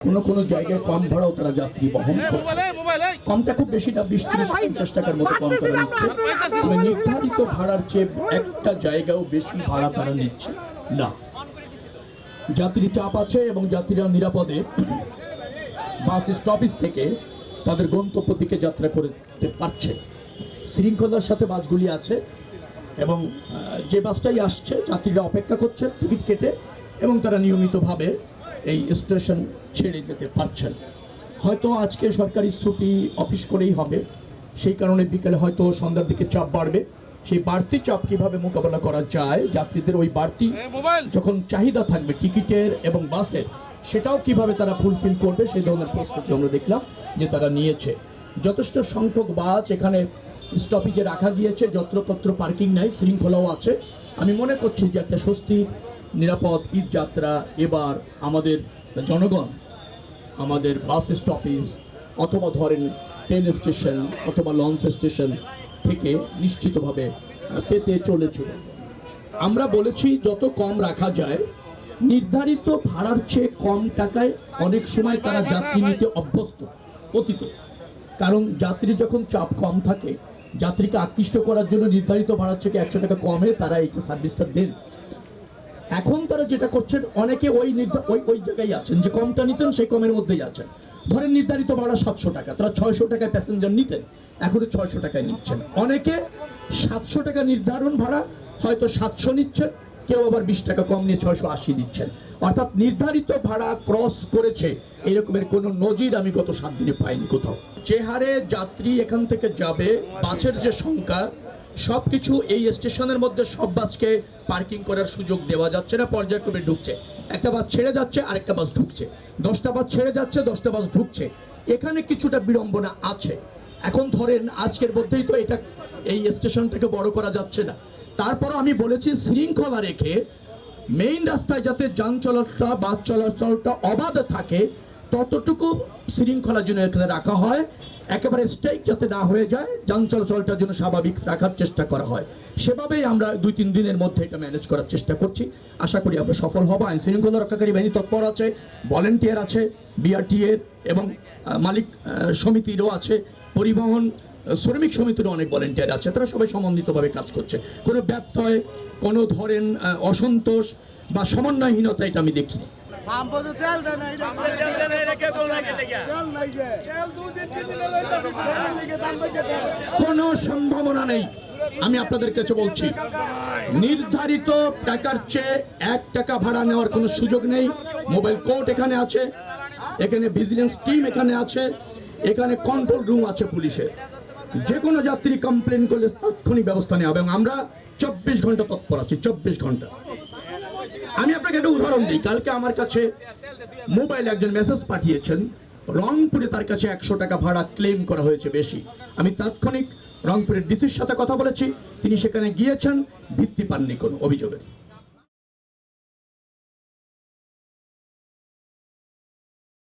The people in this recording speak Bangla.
কোনো জায়গায় কম ভাড়াও তারা যাত্রী বহন করছে। কমটা খুব বেশি না, 20-30-50 টাকার মতো কম তারা নিচ্ছে। তবে নির্ধারিত ভাড়ার চেয়ে একটা জায়গাও বেশি ভাড়া তারা নিচ্ছে না। যাত্রী চাপ আছে এবং যাত্রীরা নিরাপদে বাস স্টপেজ থেকে তাদের গন্তব্য দিকে যাত্রা করতে পারছে। শৃঙ্খলার সাথে বাসগুলি আছে এবং যে বাসটাই আসছে যাত্রীরা অপেক্ষা করছে টিকিট কেটে এবং তারা নিয়মিতভাবে এই স্টেশন ছেড়ে যেতে পারছেন। হয়তো আজকে সরকারি ছুটি অফিস করেই হবে, সেই কারণে বিকেলে হয়তো সন্ধ্যার দিকে চাপ বাড়বে। সেই বাড়তি চাপ কীভাবে মোকাবেলা করা যায়, যাত্রীদের ওই বাড়তি যখন চাহিদা থাকবে টিকিটের এবং বাসের, সেটাও কিভাবে তারা ফুলফিল করবে সেই ধরনের প্রস্তুতি আমরা দেখলাম যে তারা নিয়েছে। যথেষ্ট সংখ্যক বাস এখানে স্টপেজে রাখা গিয়েছে, যত্রতত্র পার্কিং নাই, শৃঙ্খলাও আছে। আমি মনে করছি যে একটা স্বস্তির নিরাপদ ঈদ যাত্রা এবার আমাদের জনগণ আমাদের বাস স্টপেজ অথবা ধরেন ট্রেন স্টেশন অথবা লঞ্চ স্টেশন থেকে নিশ্চিতভাবে পেতে চলেছিল। আমরা বলেছি যত কম রাখা যায়, নির্ধারিত ভাড়ার চেয়ে কম টাকায় অনেক সময় তারা যাত্রী নিতে অভ্যস্ত অতীতে। কারণ যাত্রী যখন চাপ কম থাকে, যাত্রীকে আকৃষ্ট করার জন্য নির্ধারিত ভাড়ার থেকে 100 টাকা কমে তারা এই সার্ভিসটা দেন। এখন তারা যেটা করছেন, অনেকে ওই জায়গায় আছেন যে কমটা নিতেন সেই কমের মধ্যেই আছেন। ধরেন নির্ধারিত ভাড়া 700 টাকা, তারা 600 টাকায় প্যাসেঞ্জার নিতেন, এখন 600 টাকায় নিচ্ছেন। অনেকে 700 টাকা নির্ধারণ ভাড়া হয়তো 700 নিচ্ছেন, কেউ আবার 20 টাকা কম নিয়ে 680 দিচ্ছেন। অর্থাৎ নির্ধারিত ভাড়া ক্রস করেছে এরকমের কোনো নজির আমি গত 7 দিনে পাইনি কোথাও। যে হারে যাত্রী এখান থেকে যাবে, বাসের যে সংখ্যা, সব কিছু এই স্টেশনের মধ্যে সব বাসকে পার্কিং করার সুযোগ দেওয়া যাচ্ছে না, পর্যায়ক্রমে ঢুকছে। একটা বাস ছেড়ে যাচ্ছে, আরেকটা বাস ঢুকছে, 10টা বাস ছেড়ে যাচ্ছে, 10টা বাস ঢুকছে। এখানে কিছুটা বিড়ম্বনা আছে। এখন ধরেন আজকের মধ্যেই তো এটা এই স্টেশনটাকে বড় করা যাচ্ছে না। তারপরও আমি বলেছি শৃঙ্খলা রেখে মেইন রাস্তায় যাতে যান চলাচলটা বাস চলাচলটা অবাধ থাকে, ততটুকু শৃঙ্খলা যেন এখানে রাখা হয়। একেবারে স্ট্রাইক যাতে না হয়ে যায়, যান চলাচলটার জন্য স্বাভাবিক রাখার চেষ্টা করা হয়। সেভাবেই আমরা 2-3 দিনের মধ্যে এটা ম্যানেজ করার চেষ্টা করছি। আশা করি আমরা সফল হব। আইন শৃঙ্খলা রক্ষাকারী বাহিনী তৎপর আছে, ভলেন্টিয়ার আছে, বিআরটিএর এবং মালিক সমিতিরও আছে, পরিবহন শ্রমিক সমিতিরও অনেক ভলেন্টিয়ার আছে। তারা সবাই সমন্বিতভাবে কাজ করছে। কোনো ব্যত্যয়, কোনো ধরেন অসন্তোষ বা সমন্বয়হীনতা এটা আমি দেখিনি। কোনো সম্ভাবনা নেই। আমি আপনাদের কাছে বলছি, নির্ধারিত টাকার চেয়ে 1 টাকা ভাড়া নেওয়ার কোনো সুযোগ নেই। মোবাইল কোর্ট এখানে আছে, এখানে ভিজিলেন্স টিম এখানে আছে, এখানে কন্ট্রোল রুম আছে পুলিশের। যে কোনো যাত্রী কমপ্লেন করলে তাৎক্ষণিক ব্যবস্থা নেওয়া হবে এবং আমরা 24 ঘন্টা তৎপর আছি, 24 ঘন্টা। আমি আপনাকে একটা উদাহরণ দিই। কালকে আমার কাছে মোবাইলে একজন মেসেজ পাঠিয়েছেন, রংপুরে তার কাছে 100 টাকা ভাড়া ক্লেম করা হয়েছে বেশি। আমি তাৎক্ষণিক রংপুরের ডিসির সাথে কথা বলেছি, তিনি সেখানে গিয়েছেন, ভিত্তি পাননি কোনো অভিযোগের।